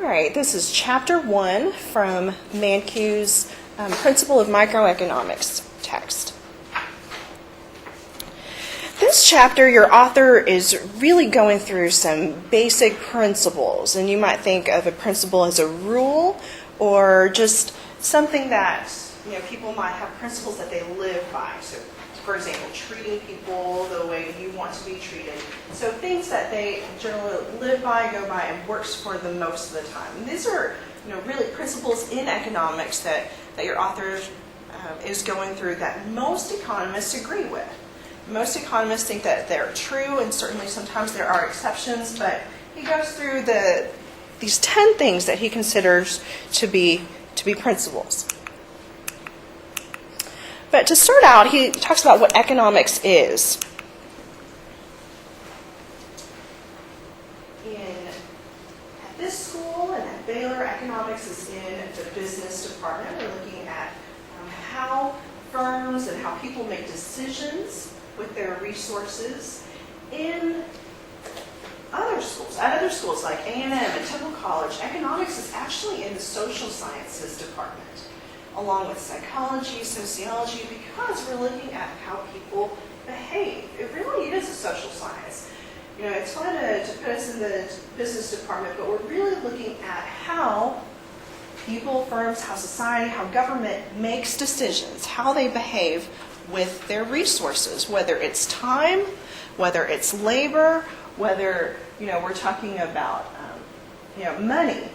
right, this is Chapter 1 from Mancu's Principle of Microeconomics text. This chapter, your author is really going through some basic principles, and you might think of a principle as a rule or just something that, people might have principles that they live by. So, for example, treating people the way you want to be treated. So things that they generally live by, go by, and works for them most of the time. And these are, really principles in economics that your author is going through that most economists agree with. Most economists think that they're true, and certainly sometimes there are exceptions, but he goes through these 10 things that he considers to be principles. But to start out, he talks about what economics is. At this school and at Baylor, economics is in the business department. We're looking at how firms and how people make decisions with their resources in other schools. At other schools like A&M and Temple College, economics is actually in the social sciences department, along with psychology, sociology, because we're looking at how people behave. It really is a social science. It's fun to put us in the business department, but we're really looking at how people, firms, how society, how government makes decisions, how they behave with their resources, whether it's time, whether it's labor, whether, we're talking about, money.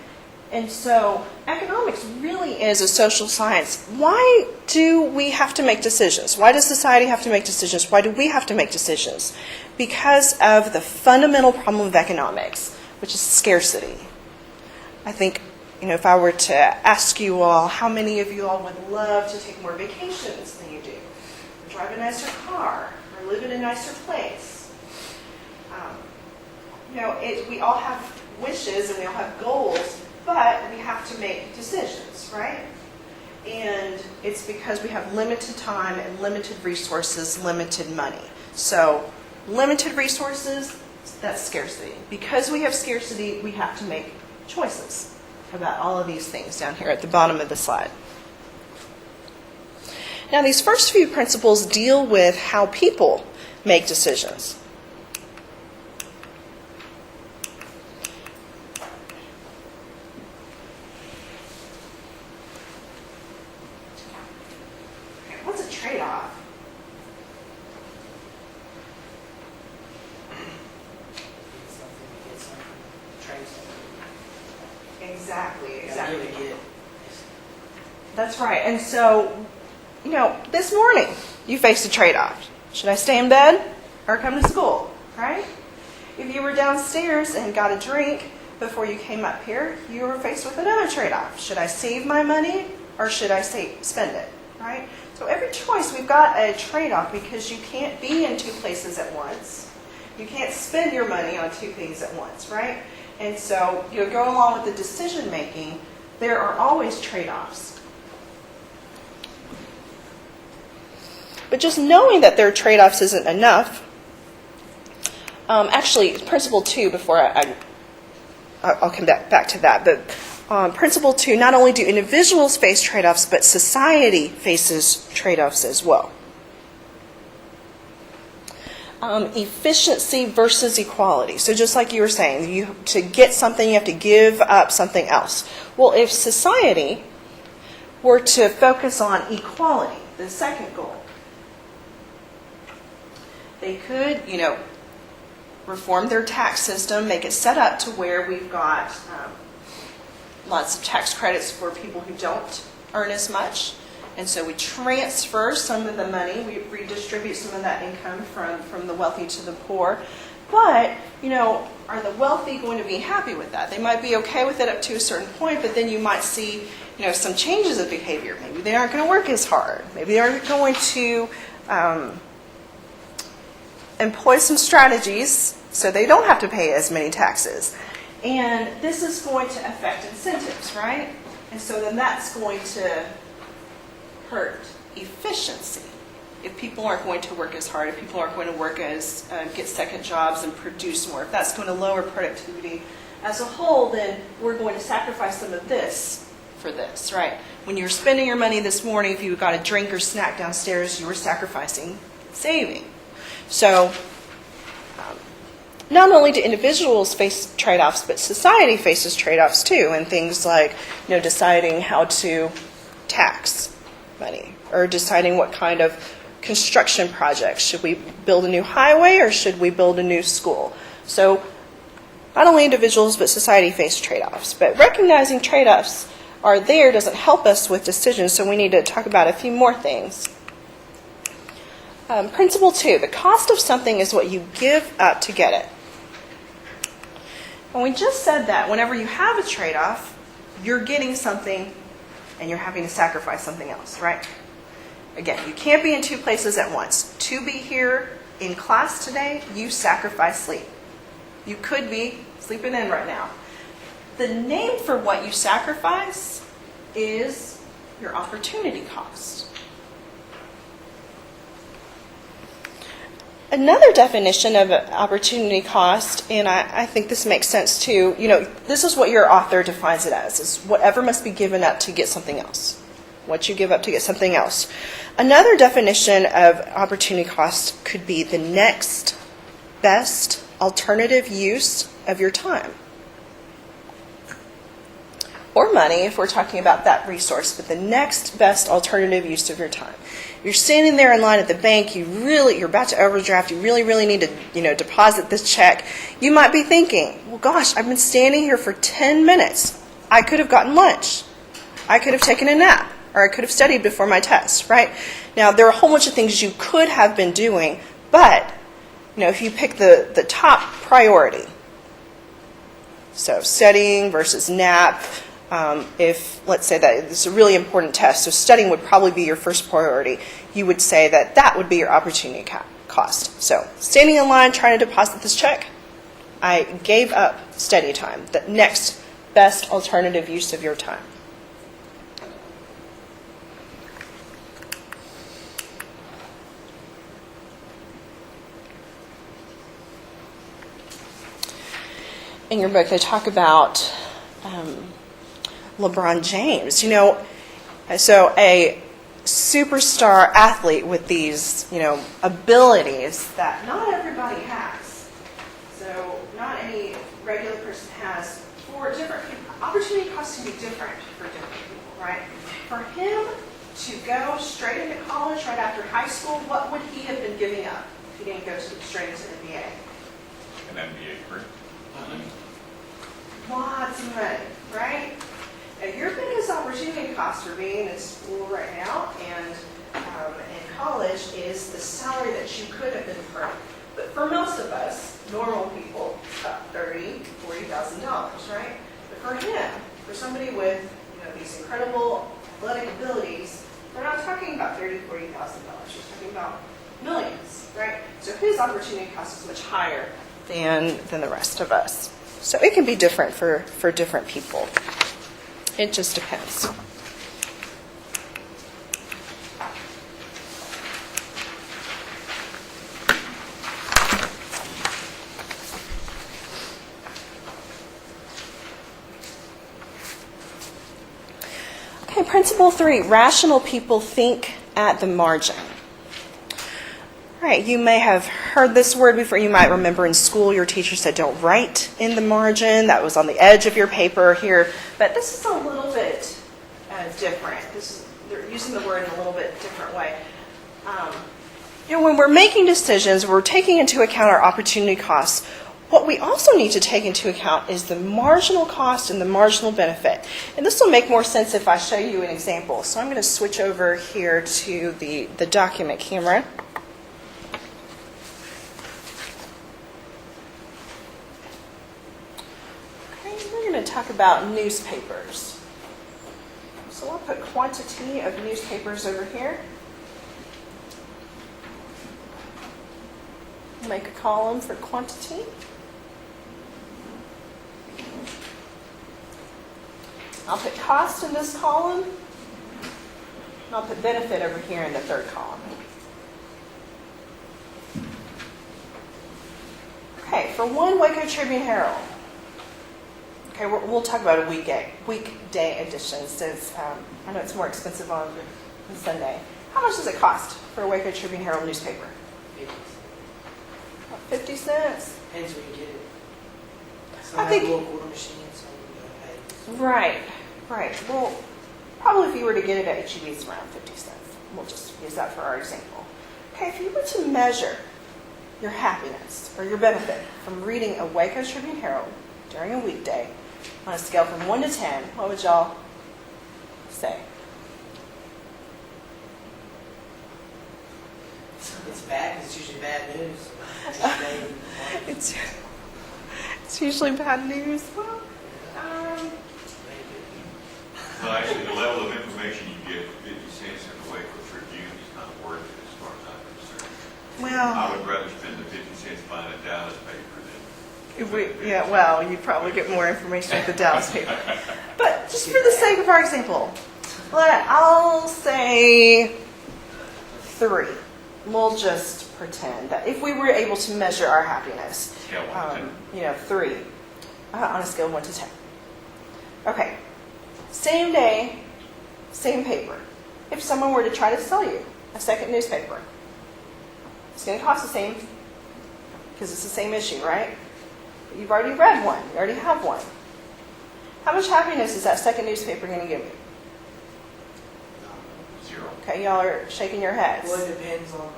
And so economics really is a social science. Why do we have to make decisions? Why does society have to make decisions? Why do we have to make decisions? Because of the fundamental problem of economics, which is scarcity. I think, if I were to ask you all, how many of you all would love to take more vacations than you do? Or drive a nicer car, or live in a nicer place? We all have wishes and we all have goals, but we have to make decisions, right? And it's because we have limited time and limited resources, limited money. So limited resources, that's scarcity. Because we have scarcity, we have to make choices about all of these things down here at the bottom of the slide. Now, these first few principles deal with how people make decisions. What's a trade-off? Exactly. That's right. And so, this morning you faced a trade-off. Should I stay in bed or come to school, right? If you were downstairs and got a drink before you came up here, you were faced with another trade-off. Should I save my money or should I spend it, right? So every choice, we've got a trade-off because you can't be in two places at once. You can't spend your money on two things at once, right? And so, go along with the decision making, there are always trade-offs. But just knowing that there are trade-offs isn't enough. Actually, Principle 2, before I'll come back to that, but Principle 2, not only do individuals face trade-offs, but society faces trade-offs as well. Efficiency versus equality. So just like you were saying, to get something, you have to give up something else. Well, if society were to focus on equality, the second goal, they could, reform their tax system, make it set up to where we've got lots of tax credits for people who don't earn as much. And so we transfer some of the money, we redistribute some of that income from the wealthy to the poor. But, are the wealthy going to be happy with that? They might be okay with it up to a certain point, but then you might see, some changes of behavior. Maybe they aren't going to work as hard. Maybe they aren't going to employ some strategies so they don't have to pay as many taxes. And this is going to affect incentives, right? And so then that's going to hurt efficiency. If people aren't going to work as hard, if people aren't going to work get second jobs and produce more, if that's going to lower productivity as a whole, then we're going to sacrifice some of this for this, right? When you were spending your money this morning, if you got a drink or snack downstairs, you were sacrificing saving. So not only do individuals face trade-offs, but society faces trade-offs too, and things like, deciding how to tax money, or deciding what kind of construction projects. Should we build a new highway or should we build a new school? So not only individuals, but society face trade-offs. But recognizing trade-offs are there doesn't help us with decisions, so we need to talk about a few more things. Principle 2, the cost of something is what you give up to get it. And we just said that whenever you have a trade-off, you're getting something and you're having to sacrifice something else, right? Again, you can't be in two places at once. To be here in class today, you sacrifice sleep. You could be sleeping in right now. The name for what you sacrifice is your opportunity cost. Another definition of opportunity cost, and I think this makes sense too, this is what your author defines it as, is whatever must be given up to get something else. What you give up to get something else. Another definition of opportunity cost could be the next best alternative use of your time. Or money, if we're talking about that resource, but the next best alternative use of your time. You're standing there in line at the bank, you're about to overdraft, you really need to, deposit this check. You might be thinking, well, gosh, I've been standing here for 10 minutes. I could have gotten lunch. I could have taken a nap, or I could have studied before my test, right? Now, there are a whole bunch of things you could have been doing, but, if you pick the top priority, so studying versus nap, if, let's say that it's a really important test, so studying would probably be your first priority, you would say that would be your opportunity cost. So, standing in line trying to deposit this check, I gave up study time, the next best alternative use of your time. In your book, they talk about LeBron James, so a superstar athlete with these, abilities that not everybody has. So not any regular person has. For different people, opportunity costs can be different for different people, right? For him to go straight into college right after high school, what would he have been giving up if he didn't go straight into the MBA? An MBA degree. Lots of money, right? Now, your biggest opportunity cost for being in school right now and in college is the salary that you could have been earning. But for most of us, normal people, it's about $30,000, $40,000, right? But for him, for somebody with these incredible athletic abilities, we're not talking about $30,000, $40,000. We're talking about millions, right? So his opportunity cost is much higher than the rest of us. So it can be different for different people. It just depends. Okay, principle 3, rational people think at the margin. All right, you may have heard this word before. You might remember in school your teacher said don't write in the margin. That was on the edge of your paper here. But this is a little bit different. They're using the word in a little bit different way. When we're making decisions, we're taking into account our opportunity costs. What we also need to take into account is the marginal cost and the marginal benefit. And this will make more sense if I show you an example. So I'm going to switch over here to the document camera. We're going to talk about newspapers. So I'll put quantity of newspapers over here. Make a column for quantity. I'll put cost in this column. And I'll put benefit over here in the third column. Okay, for one Waco Tribune Herald, Okay, we'll talk about a weekday edition since I know it's more expensive on Sunday. How much does it cost for a Waco Tribune Herald newspaper? 50 cents? Depends where you get it. Some I have think- little quarter machines, some Right. Well, probably if you were to get it at HEB, it's around 50 cents. We'll just use that for our example. Okay, if you were to measure your happiness or your benefit from reading a Waco Tribune Herald during a weekday on a scale from 1 to 10, what would y'all say? It's bad, it's usually bad news. It's usually bad news. Well, So actually, the level of information you get for 50 cents in the Waco Tribune is not worth it as far as I'm concerned. I would rather spend the 50 cents buying a Dallas paper than. you'd probably get more information at the Dallas paper. But just for the sake of our example, I'll say 3. We'll just pretend that if we were able to measure our happiness, Scale 1 to 10. 3 on a scale of 1 to 10. Okay, same day, same paper. If someone were to try to sell you a second newspaper, it's going to cost the same because it's the same issue, right? But you've already read one. You already have one. How much happiness is that second newspaper going to give you? 0. Okay, y'all are shaking your heads. Well, it depends on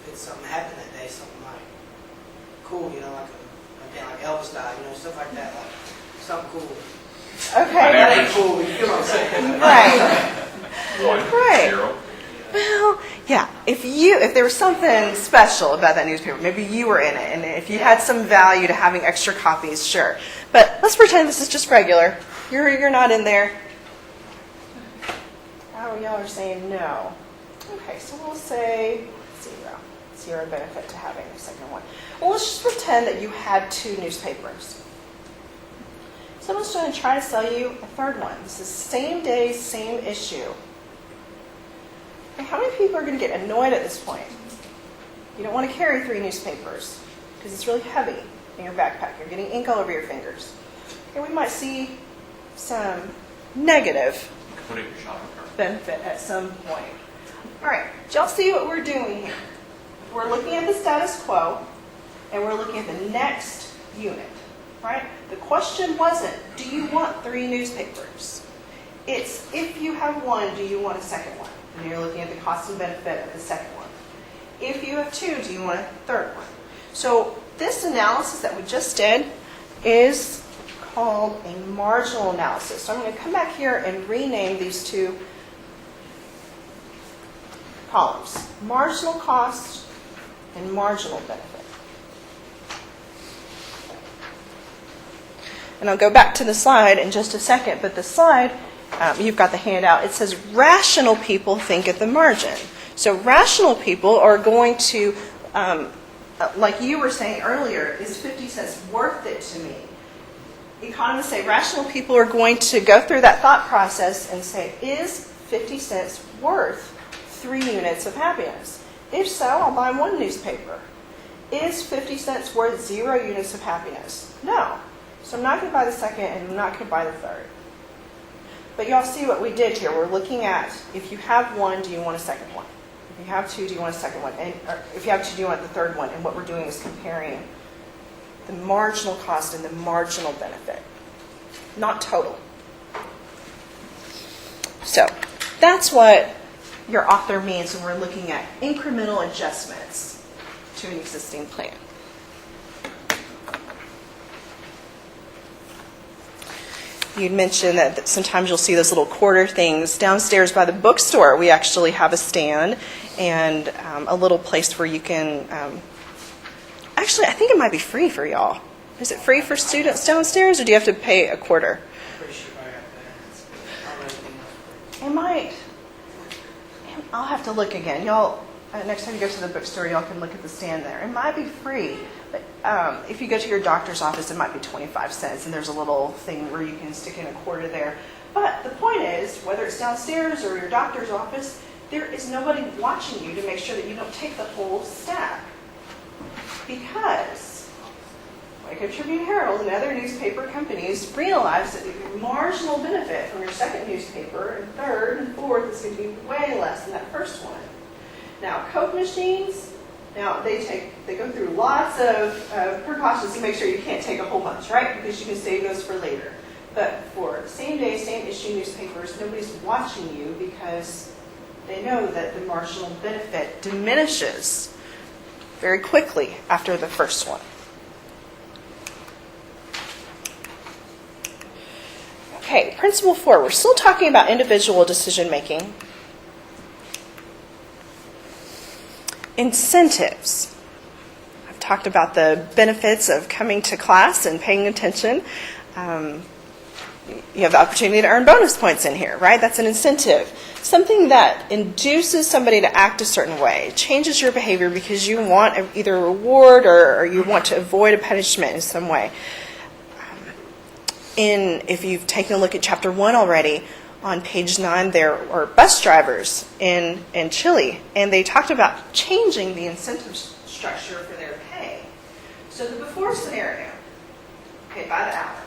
if it's something happened that day, something like cool, like Elvis died, stuff like that, like something cool. Okay. That ain't cool, you know what I'm saying? Right. 1, Right. 0. Well, yeah. If there was something special about that newspaper, maybe you were in it, and if you had some value to having extra copies, sure. But let's pretend this is just regular. You're not in there. Oh, y'all are saying no. Okay, so we'll say 0. 0 benefit to having a second one. Well, let's just pretend that you had 2 newspapers. Someone's going to try to sell you a third one. This is same day, same issue. Okay, how many people are going to get annoyed at this point? You don't want to carry 3 newspapers because it's really heavy in your backpack. You're getting ink all over your fingers. Okay, we might see some negative Put it in your shopping cart. benefit at some point. All right, do y'all see what we're doing here? We're looking at the status quo, and we're looking at the next unit, right? The question wasn't, do you want 3 newspapers? It's, if you have 1, do you want a second one? And you're looking at the cost and benefit of the second one. If you have 2, do you want a third one? So this analysis that we just did is called a marginal analysis. So I'm going to come back here and rename these 2 columns. Marginal cost and marginal benefit. And I'll go back to the slide in just a second, but the slide, you've got the handout. It says rational people think at the margin. So rational people are going to, like you were saying earlier, is 50 cents worth it to me? Economists say rational people are going to go through that thought process and say, is 50 cents worth 3 units of happiness? If so, I'll buy 1 newspaper. Is 50 cents worth 0 units of happiness? No. So I'm not going to buy the second and I'm not going to buy the third. But y'all see what we did here. We're looking at, if you have 1, do you want a second one? If you have 2, do you want a second one? And if you have 2, do you want the third one? And what we're doing is comparing the marginal cost and the marginal benefit, not total. So that's what your author means when we're looking at incremental adjustments to an existing plan. You'd mentioned that sometimes you'll see those little quarter things. Downstairs by the bookstore, we actually have a stand and a little place where you can, actually, I think it might be free for y'all. Is it free for students downstairs, or do you have to pay a quarter? I'm pretty sure I got that. It might. I'll have to look again. Y'all, next time you go to the bookstore, y'all can look at the stand there. It might be free. But if you go to your doctor's office, it might be 25 cents, and there's a little thing where you can stick in a quarter there. But the point is, whether it's downstairs or your doctor's office, there is nobody watching you to make sure that you don't take the whole stack. Because Waco Tribune Herald and other newspaper companies realize that your marginal benefit from your second newspaper and third and fourth is going to be way less than that first one. Now, Coke machines, now they go through lots of precautions to make sure you can't take a whole bunch, right? Because you can save those for later. But for same day, same issue newspapers, nobody's watching you because they know that the marginal benefit diminishes very quickly after the first one. Okay, principle 4. We're still talking about individual decision making. Incentives. I've talked about the benefits of coming to class and paying attention. You have the opportunity to earn bonus points in here, right? That's an incentive. Something that induces somebody to act a certain way, changes your behavior because you want either a reward or you want to avoid a punishment in some way. If you've taken a look at Chapter 1 already, on page 9 there are bus drivers in Chile, and they talked about changing the incentive structure for their pay. So the before scenario, paid by the hour.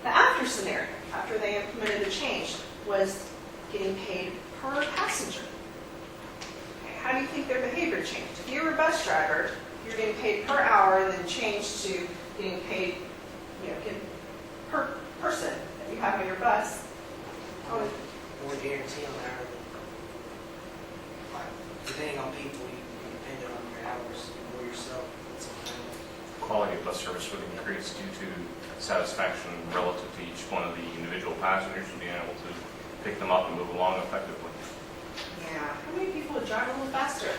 The after scenario, after they implemented the change, was getting paid per passenger. Okay, how do you think their behavior changed? If you were a bus driver, you're getting paid per hour, and then changed to getting paid, per person that you have on your bus. More guarantee on hourly. Like, depending on people, you depend on your hours or yourself. Quality of bus service would increase due to satisfaction relative to each one of the individual passengers and being able to pick them up and move along effectively. Yeah. How many people would drive a little faster?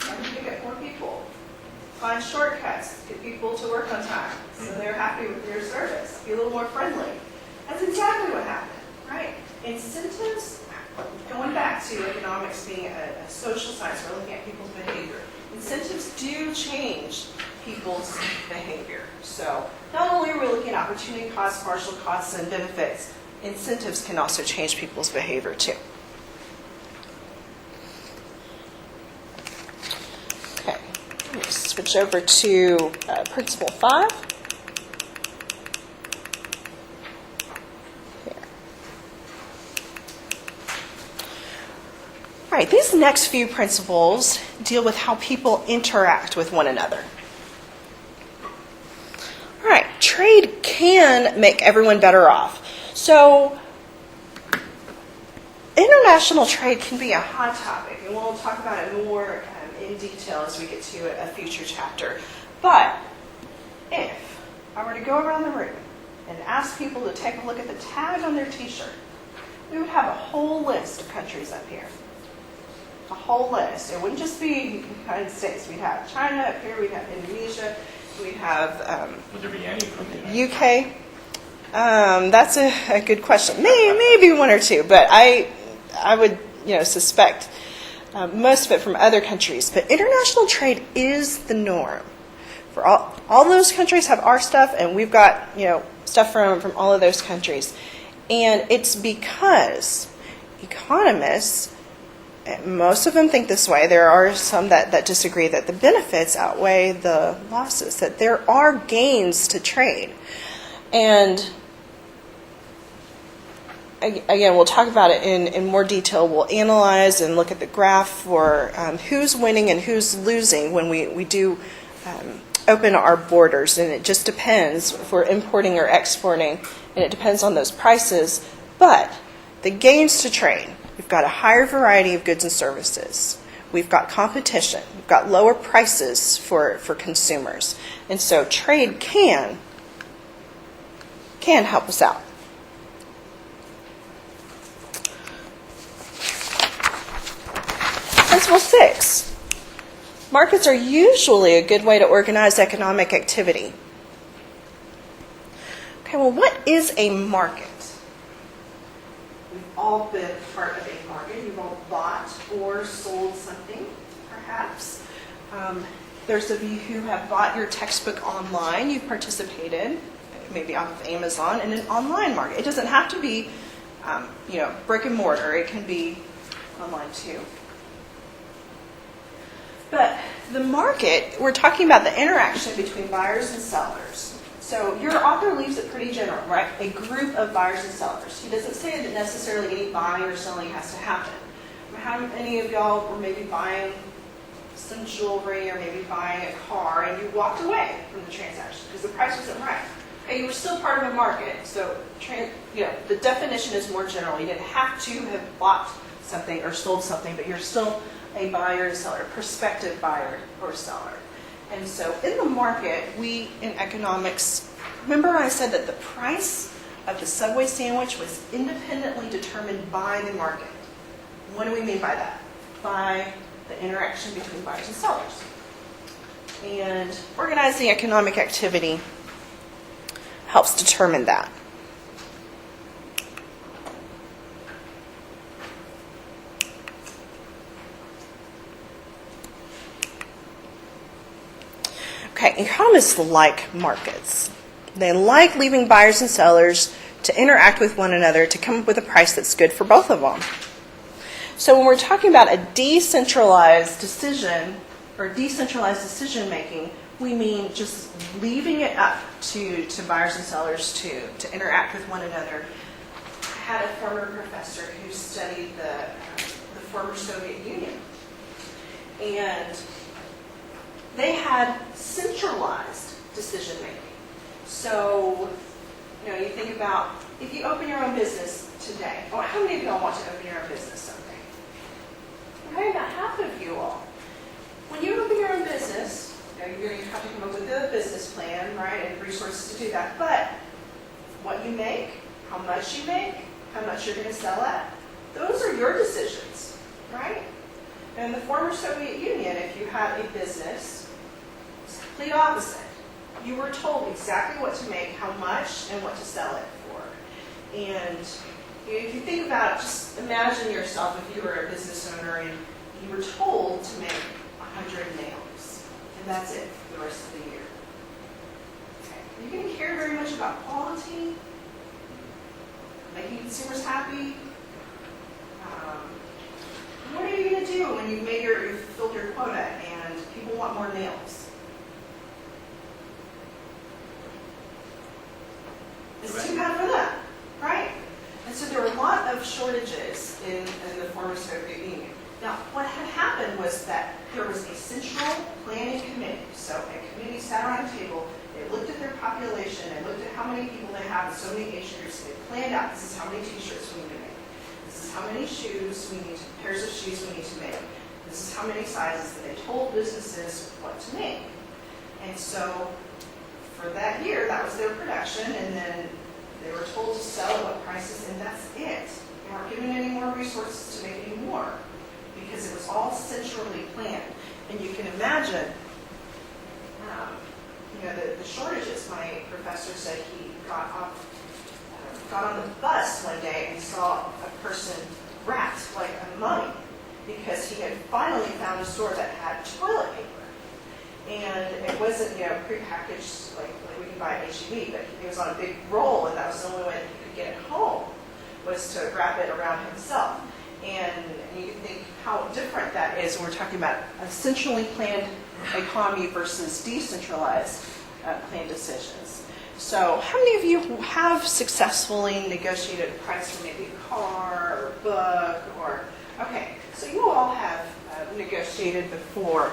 How do you get more people? Find shortcuts, get people to work on time so they're happy with your service. Be a little more friendly. That's exactly what happened, right? Incentives, going back to economics being a social science, we're looking at people's behavior. Incentives do change people's behavior. So not only are we looking at opportunity costs, partial costs, and benefits, incentives can also change people's behavior too. Okay, let me switch over to principle 5. All right, these next few principles deal with how people interact with one another. All right, trade can make everyone better off. So, international trade can be a hot topic, and we'll talk about it more in detail as we get to a future chapter. But if I were to go around the room and ask people to take a look at the tag on their t-shirt, we would have a whole list of countries up here. A whole list. It wouldn't just be the United States. We'd have China up here, we'd have Indonesia, we'd have Would there be any from the United States? UK. That's a good question. Maybe one or two, but I would suspect most of it from other countries. But international trade is the norm. For all those countries have our stuff, and we've got stuff from all of those countries. And it's because economists, most of them think this way. There are some that disagree, that the benefits outweigh the losses, that there are gains to trade. And again, we'll talk about it in more detail. We'll analyze and look at the graph for who's winning and who's losing when we do open our borders. And it just depends if we're importing or exporting, and it depends on those prices. But the gains to trade: we've got a higher variety of goods and services. We've got competition. We've got lower prices for consumers. And so trade can help us out. Principle 6. Markets are usually a good way to organize economic activity. Okay, well, what is a market? We've all been part of a market. You've all bought or sold something, perhaps. There's of you who have bought your textbook online. You've participated, maybe off of Amazon, in an online market. It doesn't have to be, brick and mortar. It can be online too. But the market, we're talking about the interaction between buyers and sellers. So your author leaves it pretty general, right? A group of buyers and sellers. He doesn't say that necessarily any buying or selling has to happen. How many of y'all were maybe buying some jewelry or maybe buying a car and you walked away from the transaction because the price wasn't right? Okay, you were still part of a market, so the definition is more general. You didn't have to have bought something or sold something, but you're still a buyer and seller, prospective buyer or seller. And so in the market, we in economics, remember I said that the price of the Subway sandwich was independently determined by the market. What do we mean by that? By the interaction between buyers and sellers. And organizing economic activity helps determine that. Okay, economists like markets. They like leaving buyers and sellers to interact with one another to come up with a price that's good for both of them. So when we're talking about a decentralized decision or decentralized decision making, we mean just leaving it up to buyers and sellers to interact with one another. I had a former professor who studied the former Soviet Union. And they had centralized decision making. So, you think about if you open your own business today. Oh, how many of y'all want to open your own business someday? Okay, about half of you all. When you open your own business, you're going to have to come up with a business plan, right, and resources to do that. But what you make, how much you make, how much you're going to sell at, those are your decisions, right? And in the former Soviet Union, if you had a business, it's the complete opposite. You were told exactly what to make, how much, and what to sell it for. And if you think about it, just imagine yourself if you were a business owner and you were told to make 100 nails, and that's it for the rest of the year. Okay. Are you going to care very much about quality? Making consumers happy? What are you going to do when you've filled your quota and people want more nails? It's too bad for them, right? And so there were a lot of shortages in the former Soviet Union. Now, what had happened was that there was a central planning committee. So a committee sat around a table, they looked at their population, they looked at how many people they have in so many age groups, and they planned out, this is how many t-shirts we need to make. This is how many pairs of shoes we need to make. This is how many sizes, and they told businesses what to make. And so for that year, that was their production, and then they were told to sell at what prices, and that's it. They weren't given any more resources to make any more because it was all centrally planned. And you can imagine, the shortages. My professor said he got on the bus one day and saw a person wrapped like a mummy because he had finally found a store that had toilet paper. And it wasn't, prepackaged like we can buy at H-E-B, but it was on a big roll, and that was the only way that he could get it home, was to wrap it around himself. And you can think how different that is when we're talking about a centrally planned economy versus decentralized planned decisions. So how many of you have successfully negotiated a price for maybe a car or a book or, okay, so you all have negotiated before.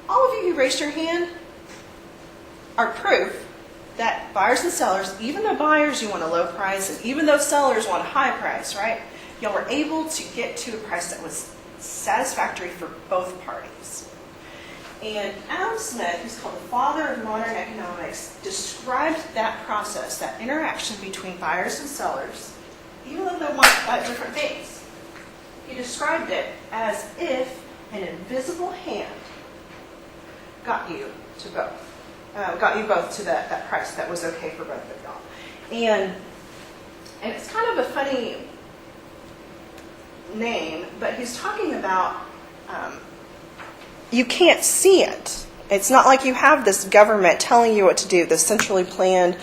All of you who raised your hand are proof that buyers and sellers, even though buyers you want a low price and even though sellers want a high price, right? Y'all were able to get to a price that was satisfactory for both parties. And Adam Smith, who's called the father of modern economics, described that process, that interaction between buyers and sellers, even though they want different things. He described it as if an invisible hand got you both to that price that was okay for both of y'all. And it's kind of a funny name, but he's talking about you can't see it. It's not like you have this government telling you what to do, this centrally planned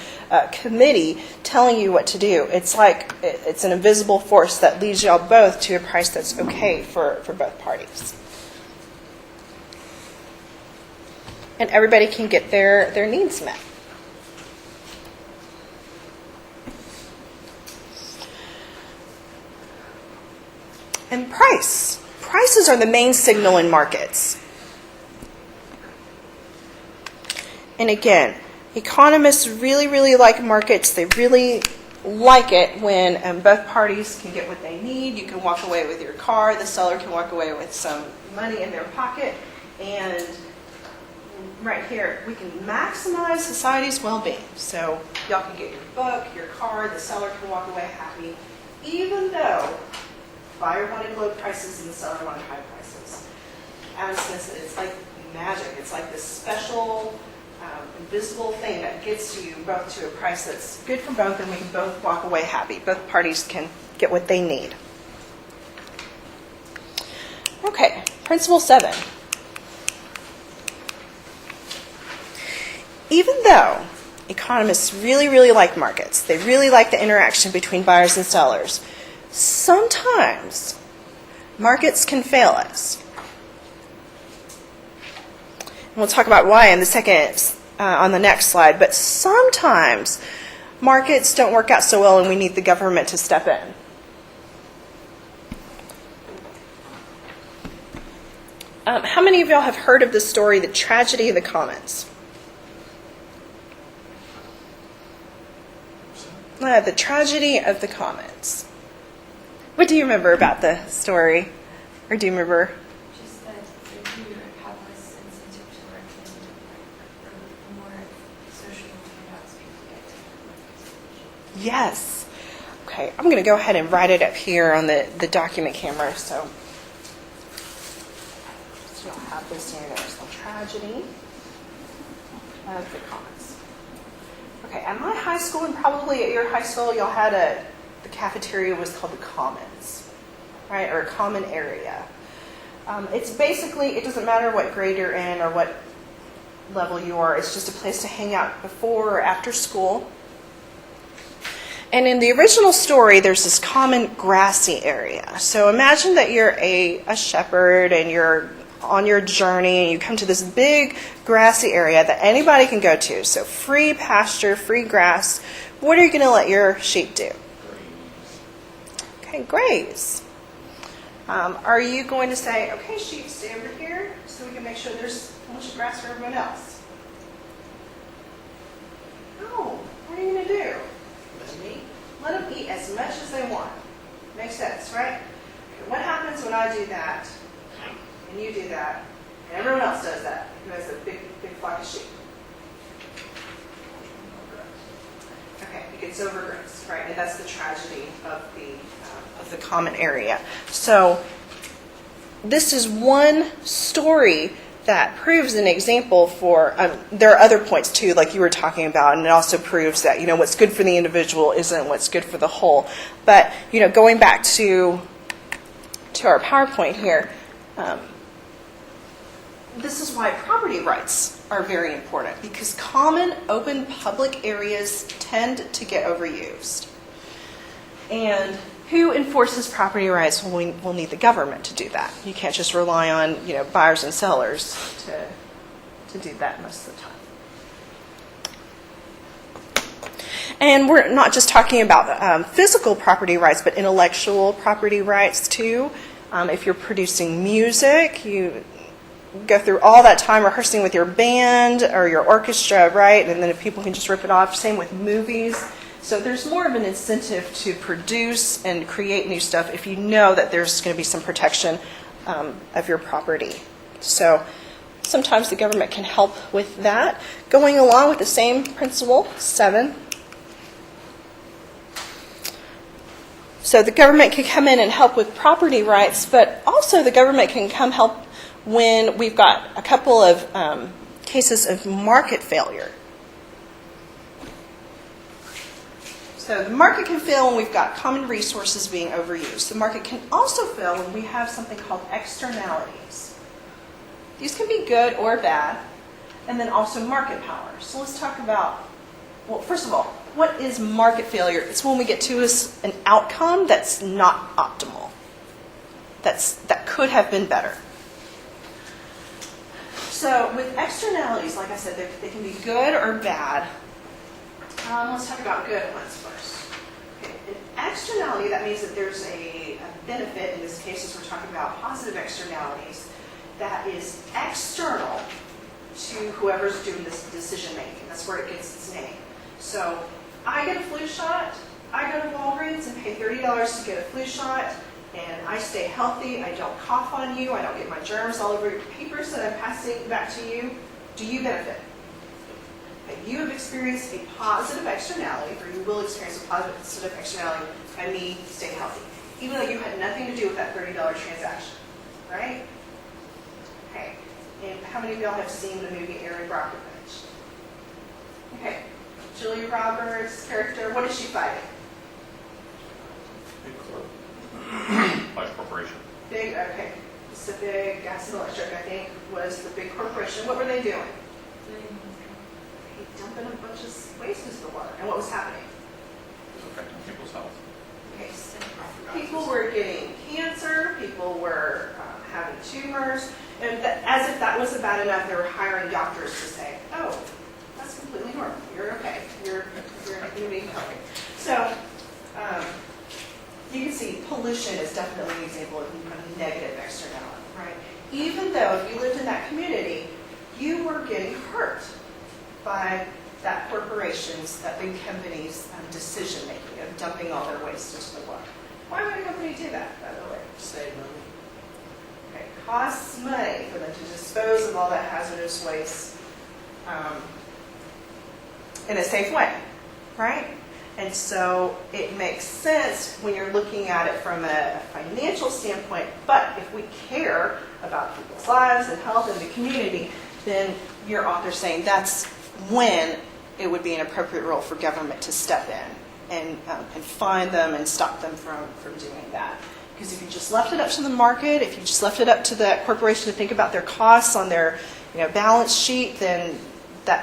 committee telling you what to do. It's like it's an invisible force that leads y'all both to a price that's okay for both parties. and everybody can get their needs met. And price. Prices are the main signal in markets. And again, economists really, really like markets. They really like it when both parties can get what they need. You can walk away with your car. The seller can walk away with some money in their pocket. And right here, we can maximize society's well-being. So y'all can get your book, your car. The seller can walk away happy, even though buyer wanted low prices and the seller wanted high prices. Adam Smith said it's like magic. It's like this special invisible thing that gets you both to a price that's good for both, and we can both walk away happy. Both parties can get what they need. Okay, principle 7. Even though economists really, really like markets, they really like the interaction between buyers and sellers, sometimes markets can fail us. And we'll talk about why in the second, on the next slide, but sometimes markets don't work out so well and we need the government to step in. How many of y'all have heard of the story, The Tragedy of the Commons? The Tragedy of the Commons. What do you remember about the story? Or do you remember? Just that if you have less incentive to work and more social handouts people get. Yes. Okay, I'm going to go ahead and write it up here on the document camera. So you'll have this here. There's the Tragedy of the Commons. Okay, at my high school and probably at your high school, y'all had the cafeteria was called the Commons, right, or a common area. It's basically, it doesn't matter what grade you're in or what level you are, it's just a place to hang out before or after school. And in the original story, there's this common grassy area. So imagine that you're a shepherd and you're on your journey and you come to this big grassy area that anybody can go to. So free pasture, free grass. What are you going to let your sheep do? Okay, graze. Are you going to say, okay, sheep, stay over here so we can make sure there's a bunch of grass for everyone else? No. What are you going to do? Let them eat as much as they want. Makes sense, right? Okay, what happens when I do that, and you do that, and everyone else does that, who has a big flock of sheep? Okay, it gets overgrazed, right? And that's the tragedy of the common area. So this is one story that proves an example for, there are other points too, like you were talking about, and it also proves that, what's good for the individual isn't what's good for the whole. But, going back to our PowerPoint here, this is why property rights are very important, because common, open, public areas tend to get overused. And who enforces property rights? Well, we'll need the government to do that. You can't just rely on, buyers and sellers to do that most of the time. And we're not just talking about physical property rights, but intellectual property rights too. If you're producing music, you go through all that time rehearsing with your band or your orchestra, right? And then if people can just rip it off. Same with movies. So there's more of an incentive to produce and create new stuff if you know that there's going to be some protection of your property. So sometimes the government can help with that. Going along with the same principle, 7. So the government can come in and help with property rights, but also the government can come help when we've got a couple of cases of market failure. So the market can fail when we've got common resources being overused. The market can also fail when we have something called externalities. These can be good or bad, and then also market power. So let's talk about, well, first of all, what is market failure? It's when we get to an outcome that's not optimal, that could have been better. So with externalities, like I said, they can be good or bad. Let's talk about good ones first. Okay. An externality, that means that there's a benefit, in this case, as we're talking about positive externalities, that is external to whoever's doing this decision making. That's where it gets its name. So I get a flu shot, I go to Walgreens and pay $30 to get a flu shot, and I stay healthy, I don't cough on you, I don't get my germs all over your papers that I'm passing back to you. Do you benefit? Okay, you have experienced a positive externality, or you will experience a positive externality by me staying healthy, even though you had nothing to do with that $30 transaction, right? Okay, and how many of y'all have seen the movie Erin Brockovich? Okay, Julia Roberts' character, what is she fighting? Large corporation. Big, okay, Pacific Gas and Electric, I think, was the big corporation. What were they doing? Dumping a bunch of waste into the water. And what was happening? It was affecting people's health. Okay, people were getting cancer, people were having tumors, and as if that wasn't bad enough, they were hiring doctors to say, oh, that's completely normal. You're okay. You're being healthy. So, you can see pollution is definitely an example of a negative externality, right? Even though if you lived in that community, you were getting hurt by that corporation's, that big company's decision making of dumping all their waste into the water. Why would a company do that, by the way? Save money. Okay, it costs money for them to dispose of all that hazardous waste in a safe way, right? And so it makes sense when you're looking at it from a financial standpoint, but if we care about people's lives and health and the community, then your author's saying that's when it would be an appropriate role for government to step in and fine them and stop them from doing that. Because if you just left it up to the market, if you just left it up to the corporation to think about their costs on their balance sheet, then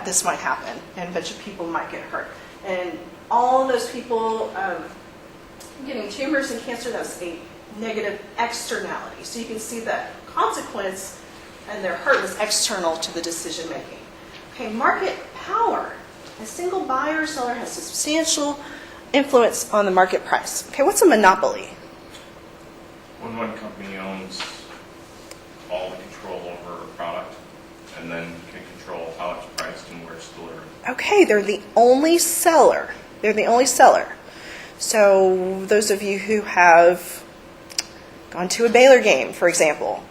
this might happen and a bunch of people might get hurt. And all of those people getting tumors and cancer, that's a negative externality. So you can see that consequence and their hurt was external to the decision making. Okay, market power. A single buyer or seller has substantial influence on the market price. Okay, what's a monopoly? When one company owns all the control over a product and then can control how it's priced and where it's delivered. Okay, they're the only seller. They're the only seller. So those of you who have gone to a Baylor game, for example,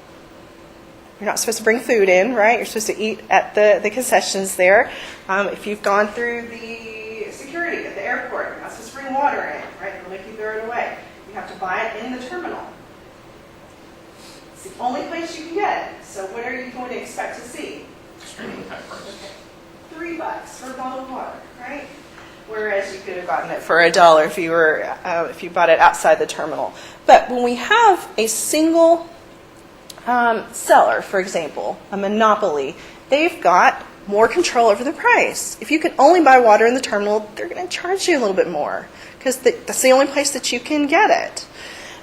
you're not supposed to bring food in, right? You're supposed to eat at the concessions there. If you've gone through the security at the airport, you're not supposed to bring water in, right? They'll make you throw it away. You have to buy it in the terminal. It's the only place you can get it. So what are you going to expect to see? Extremely high prices. $3 for a bottle of water, right? Whereas you could have gotten it for $1 if you bought it outside the terminal. But when we have a single seller, for example, a monopoly, they've got more control over the price. If you can only buy water in the terminal, they're going to charge you a little bit more because that's the only place that you can get it.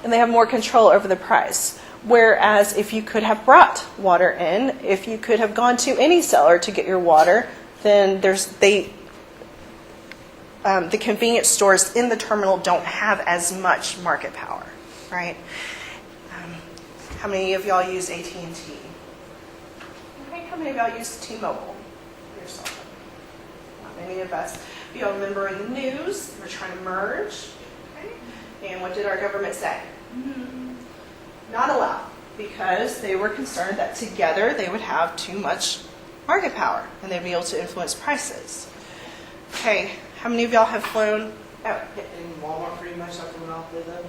And they have more control over the price. Whereas if you could have brought water in, if you could have gone to any seller to get your water, then the convenience stores in the terminal don't have as much market power, right? How many of y'all use AT&T? Okay, how many of y'all use T-Mobile? Your cell phone. Not many of us. Y'all remember in the news, we're trying to merge. Okay? And what did our government say? Not allowed, because they were concerned that together they would have too much market power and they'd be able to influence prices. Okay, how many of y'all have flown out? In Walmart, pretty much like a monopoly though,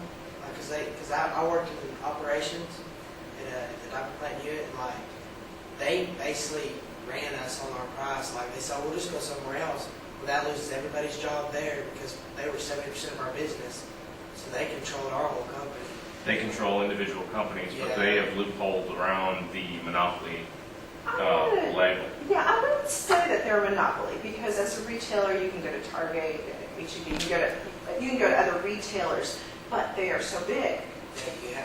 because I worked in operations at the diaper plant unit, and they basically ran us on our price. Like they said, we'll just go somewhere else. Well, that loses everybody's job there because they were 70% of our business, so they controlled our whole company. They control individual companies, but Yeah. they have loopholed around the monopoly label. Yeah, I wouldn't say that they're a monopoly because as a retailer, you can go to Target, H-E-B, you can go to other retailers, but they are so big.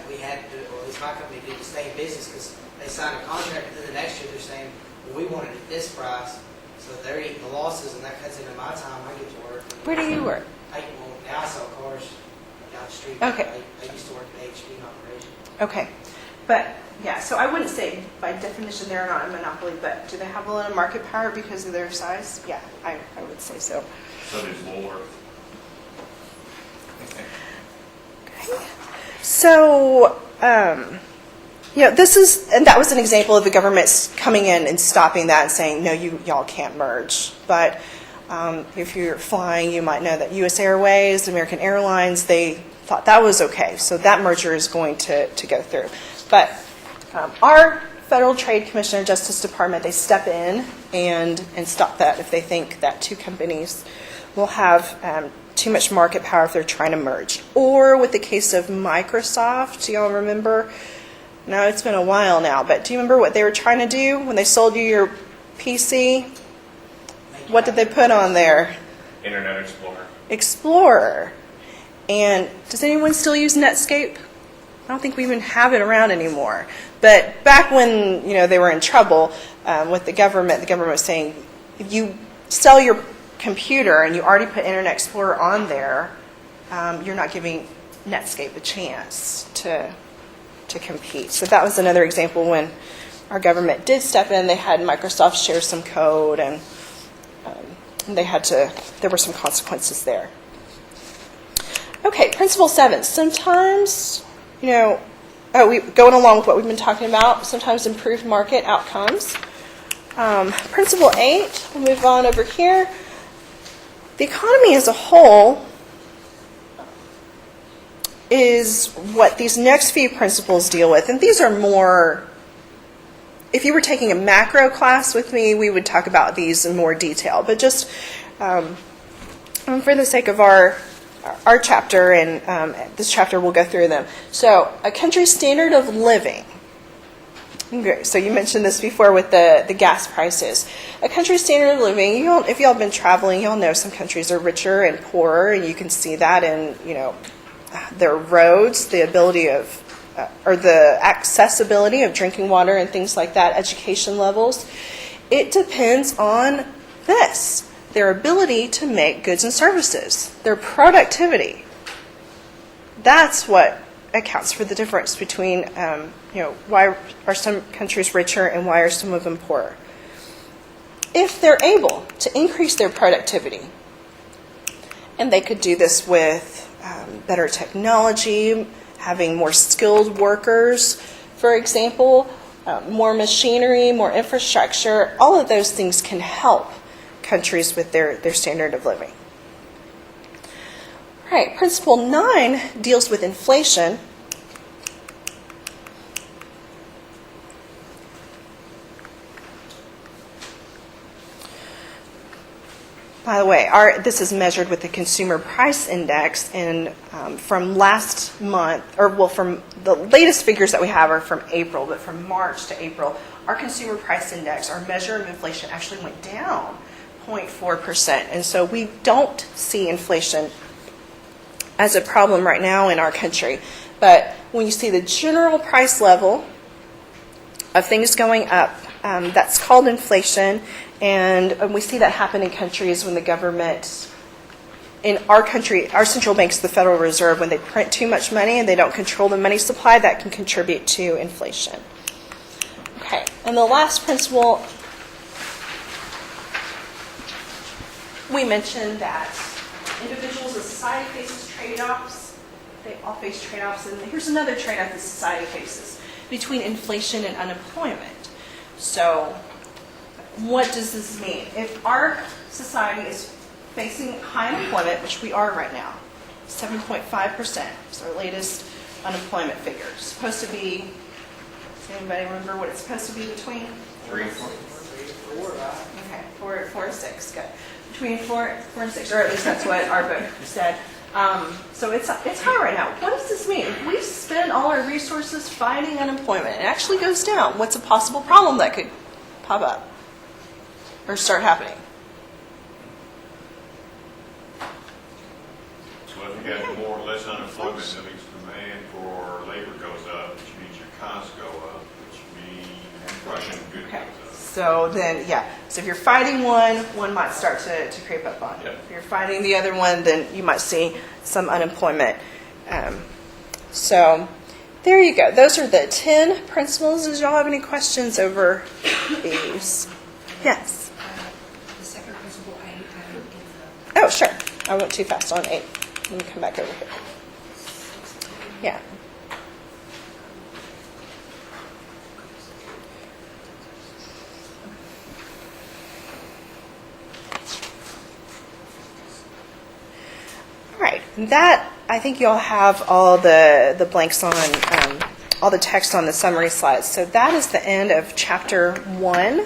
We had to, or at least my company did, to stay in business because they signed a contract, and then the next year they're saying, well, we wanted it this price, so they're eating the losses, and that cuts into my time. I get to work. Where do you work? Well, now I sell cars down the street. Okay. I used to work at HP in operation. Okay, but, yeah, so I wouldn't say by definition they're not a monopoly, but do they have a lot of market power because of their size? Yeah, I would say so. So does Woolworth. So, this is, and that was an example of the government coming in and stopping that and saying, no, y'all can't merge. But if you're flying, you might know that U.S. Airways, American Airlines, they thought that was okay. So that merger is going to go through. But our Federal Trade Commission and Justice Department, they step in and stop that if they think that two companies will have too much market power if they're trying to merge. Or with the case of Microsoft, do y'all remember? No, it's been a while now, but do you remember what they were trying to do when they sold you your PC? What did they put on there? Internet Explorer. Explorer. And does anyone still use Netscape? I don't think we even have it around anymore. But back when they were in trouble with the government was saying, if you sell your computer and you already put Internet Explorer on there, you're not giving Netscape a chance to compete. So that was another example when our government did step in. They had Microsoft share some code, and there were some consequences there. Okay, principle 7. Sometimes, going along with what we've been talking about, sometimes improved market outcomes. Principle 8, we'll move on over here. The economy as a whole is what these next few principles deal with. And these are more, if you were taking a macro class with me, we would talk about these in more detail. But just for the sake of our chapter, and this chapter we'll go through them. So a country's standard of living. Okay, so you mentioned this before with the gas prices. A country's standard of living, if y'all have been traveling, y'all know some countries are richer and poorer, and you can see that in, their roads, the ability of, or the accessibility of drinking water and things like that, education levels. It depends on this, their ability to make goods and services, their productivity. That's what accounts for the difference between, why are some countries richer and why are some of them poorer. If they're able to increase their productivity, and they could do this with better technology, having more skilled workers, for example, more machinery, more infrastructure, all of those things can help countries with their standard of living. All right, principle 9 deals with inflation. By the way, this is measured with the Consumer Price Index, and from last month, from the latest figures that we have are from April, but from March to April, our Consumer Price Index, our measure of inflation, actually went down 0.4%. And so we don't see inflation as a problem right now in our country. But when you see the general price level of things going up, that's called inflation. And we see that happen in countries when the government, in our country, our central bank's the Federal Reserve, when they print too much money and they don't control the money supply, that can contribute to inflation. Okay, and the last principle, we mentioned that individuals and society faces trade-offs. They all face trade-offs, and here's another trade-off that society faces between inflation and unemployment. So what does this mean? If our society is facing high unemployment, which we are right now, 7.5% is our latest unemployment figure. It's supposed to be, does anybody remember what it's supposed to be between? 3 and 4. 4, right? Okay, 4 and 6, good. Between 4 and 6, or at least that's what our book said. So it's high right now. What does this mean? If we spend all our resources fighting unemployment, it actually goes down. What's a possible problem that could pop up or start happening? So if you got more or less unemployment, that means demand for labor goes up, which means your costs go up, which means Russian goods Okay. goes up. So then, so if you're fighting one might start to creep up on you. Yep. If you're fighting the other one, then you might see some unemployment. So there you go. Those are the 10 principles. Does y'all have any questions over these? Yes. The second principle, I didn't get Oh, sure. I went too fast on 8. Let me come back over here. Yeah. All right. That, I think you'll have all the blanks on, all the text on the summary slides. So that is the end of chapter 1.